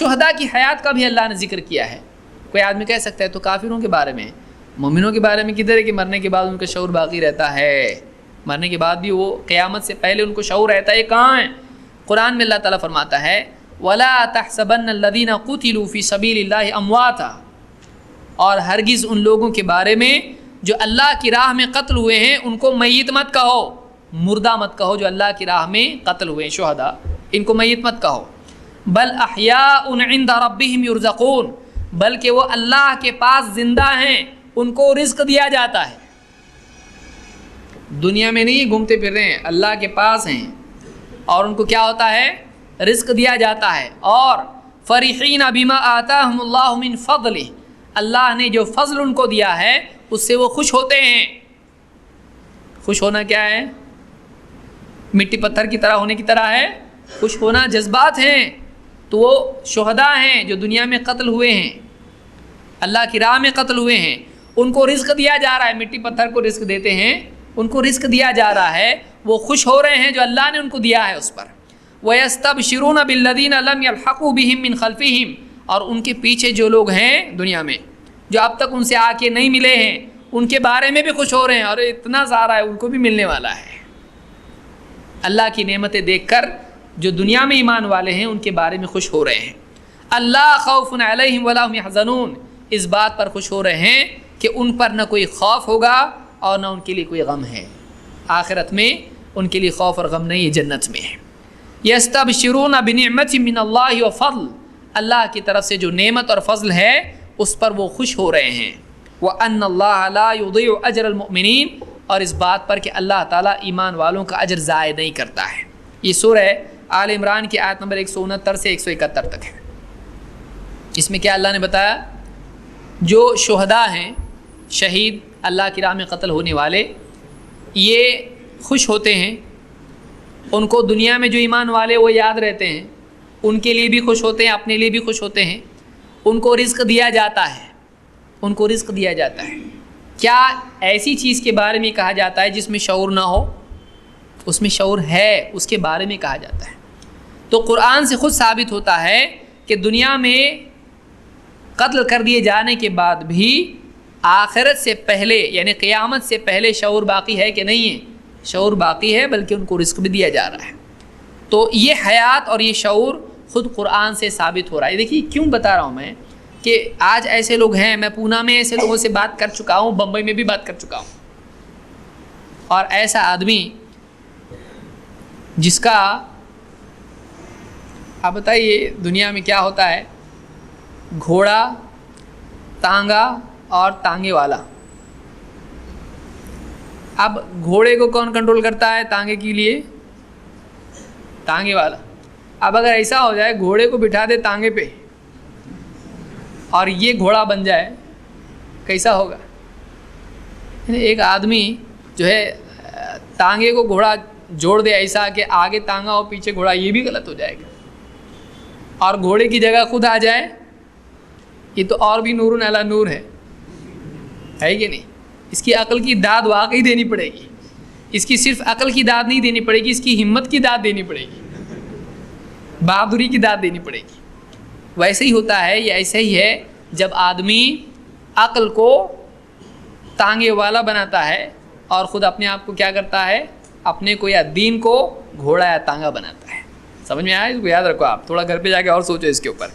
شہداء کی حیات کا بھی اللہ نے ذکر کیا ہے. کوئی آدمی کہہ سکتا ہے تو کافروں کے بارے میں، مومنوں کے بارے میں کدھر ہے کہ مرنے کے بعد ان کا شعور باقی رہتا ہے؟ مرنے کے بعد بھی وہ قیامت سے پہلے ان کو شعور رہتا ہے. یہ کہاں ہے؟ قرآن میں اللہ تعالیٰ فرماتا ہے وَلَا تَحْسَبَنَّ الَّذِينَ قُتِلُوا فِي سَبِيلِ اللَّهِ أَمْوَاتًا، اور ہرگز ان لوگوں کے بارے میں جو اللہ کی راہ میں قتل ہوئے ہیں ان کو میت مت کہو، مردہ مت کہو. جو اللہ کی راہ میں قتل ہوئے ہیں شہداء، ان کو میت مت کہو. بل احیاء عند ربهم یرزقون، بلکہ وہ اللہ کے پاس زندہ ہیں، ان کو رزق دیا جاتا ہے. دنیا میں نہیں گھومتے پھر رہے ہیں، اللہ کے پاس ہیں اور ان کو کیا ہوتا ہے؟ رزق دیا جاتا ہے. اور فرحین بما آتاہم اللہ من فضلہ، اللہ نے جو فضل ان کو دیا ہے اس سے وہ خوش ہوتے ہیں. خوش ہونا کیا ہے؟ مٹی پتھر کی طرح ہونے کی طرح ہے. خوش ہونا جذبات ہیں. تو وہ شہداء ہیں جو دنیا میں قتل ہوئے ہیں، اللہ کی راہ میں قتل ہوئے ہیں، ان کو رزق دیا جا رہا ہے. مٹی پتھر کو رزق دیتے ہیں، ان کو رزق دیا جا رہا ہے. وہ خوش ہو رہے ہیں جو اللہ نے ان کو دیا ہے اس پر. وَيَسْتَبْشِرُونَ بِالَّذِينَ لَمْ يَلْحَقُوا بِهِم مِّن خَلْفِهِمْ، اور ان کے پیچھے جو لوگ ہیں دنیا میں جو اب تک ان سے آ کے نہیں ملے ہیں، ان کے بارے میں بھی خوش ہو رہے ہیں. اور اتنا سارا ہے، ان کو بھی ملنے والا ہے. اللہ کی نعمتیں دیکھ کر جو دنیا میں ایمان والے ہیں ان کے بارے میں خوش ہو رہے ہیں. اللہ خوف علیہم ولا هم يحزنون، اس بات پر خوش ہو رہے ہیں کہ ان پر نہ کوئی خوف ہوگا اور نہ ان کے لیے کوئی غم ہے. آخرت میں ان کے لیے خوف اور غم نہیں ہے، جنت میں ہے. یستبشرون بنعمت من اللہ وفضل، اللہ کی طرف سے جو نعمت اور فضل ہے اس پر وہ خوش ہو رہے ہیں. وَأَنَّ اللَّهَ لَا يُضِيعُ أَجْرَ الْمُؤْمِنِينَ، اور اس بات پر کہ اللہ تعالیٰ ایمان والوں کا اجر ضائع نہیں کرتا ہے. یہ سورہ آل عمران کی آیت نمبر 169 سے 171 تک ہے. اس میں کیا اللہ نے بتایا؟ جو شہداء ہیں، شہید اللہ کی راہ میں قتل ہونے والے، یہ خوش ہوتے ہیں. ان کو دنیا میں جو ایمان والے وہ یاد رہتے ہیں، ان کے لیے بھی خوش ہوتے ہیں، اپنے لیے بھی خوش ہوتے ہیں. ان کو رزق دیا جاتا ہے، ان کو رزق دیا جاتا ہے. کیا ایسی چیز کے بارے میں کہا جاتا ہے جس میں شعور نہ ہو؟ اس میں شعور ہے، اس کے بارے میں کہا جاتا ہے. تو قرآن سے خود ثابت ہوتا ہے کہ دنیا میں قتل کر دیے جانے کے بعد بھی آخرت سے پہلے یعنی قیامت سے پہلے شعور باقی ہے کہ نہیں ہے؟ شعور باقی ہے، بلکہ ان کو رزق بھی دیا جا رہا ہے. تو یہ حیات اور یہ شعور خود قرآن سے ثابت ہو رہا ہے. دیکھیے کیوں بتا رہا ہوں میں کہ آج ایسے لوگ ہیں، میں پونا میں ایسے لوگوں سے بات کر چکا ہوں، بمبئی میں بھی بات کر چکا ہوں. اور ایسا آدمی جس کا آپ بتائیے دنیا میں کیا ہوتا ہے؟ گھوڑا، تانگا اور تانگے والا. اب گھوڑے کو کون کنٹرول کرتا ہے تانگے کے لیے؟ تانگے والا. اب اگر ایسا ہو جائے گھوڑے کو بٹھا دے تانگے پہ اور یہ گھوڑا بن جائے، کیسا ہوگا؟ ایک آدمی جو ہے تانگے کو گھوڑا جوڑ دے ایسا کہ آگے تانگا اور پیچھے گھوڑا، یہ بھی غلط ہو جائے گا. اور گھوڑے کی جگہ خود آ جائے، یہ تو اور بھی نور علی نور ہے کہ نہیں؟ اس کی عقل کی داد واقعی دینی پڑے گی. اس کی صرف عقل کی داد نہیں دینی پڑے گی، اس کی ہمت کی داد دینی پڑے گی، بہادری کی داد دینی پڑے گی. ویسے ہی ہوتا ہے، یہ ایسے ہی ہے جب آدمی عقل کو تانگے والا بناتا ہے اور خود اپنے آپ کو کیا کرتا ہے؟ اپنے کو یا دین کو گھوڑا یا تانگا بناتا ہے. سمجھ میں آیا؟ اس کو یاد رکھو، آپ تھوڑا گھر پہ جا کے اور سوچو اس کے اوپر.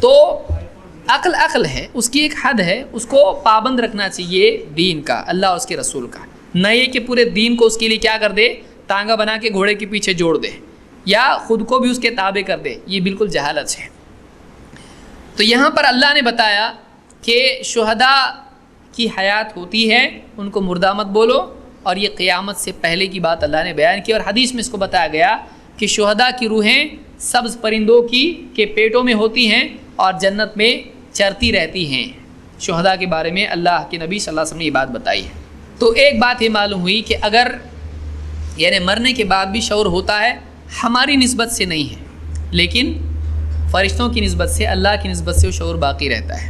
تو عقل ہے، اس کی ایک حد ہے، اس کو پابند رکھنا چاہیے دین کا، اللہ اور اس کے رسول کا. نہ یہ کہ پورے دین کو اس کے لیے کیا کر دے؟ تانگا بنا کے گھوڑے کے پیچھے جوڑ دے یا خود کو بھی اس کے تابع کر دے. یہ بالکل جہالت ہے. تو یہاں پر اللہ نے بتایا کہ شہداء کی حیات ہوتی ہے، ان کو مردہ مت بولو. اور یہ قیامت سے پہلے کی بات اللہ نے بیان کی. اور حدیث میں اس کو بتایا گیا کہ شہداء کی روحیں سبز پرندوں کے پیٹوں میں ہوتی ہیں اور جنت میں چرتی رہتی ہیں. شہداء کے بارے میں اللہ کے نبی صلی اللہ علیہ وسلم نے یہ بات بتائی ہے. تو ایک بات یہ معلوم ہوئی کہ اگر یعنی مرنے کے بعد بھی شعور ہوتا ہے، ہماری نسبت سے نہیں ہے، لیکن فرشتوں کی نسبت سے، اللہ کی نسبت سے وہ شعور باقی رہتا ہے.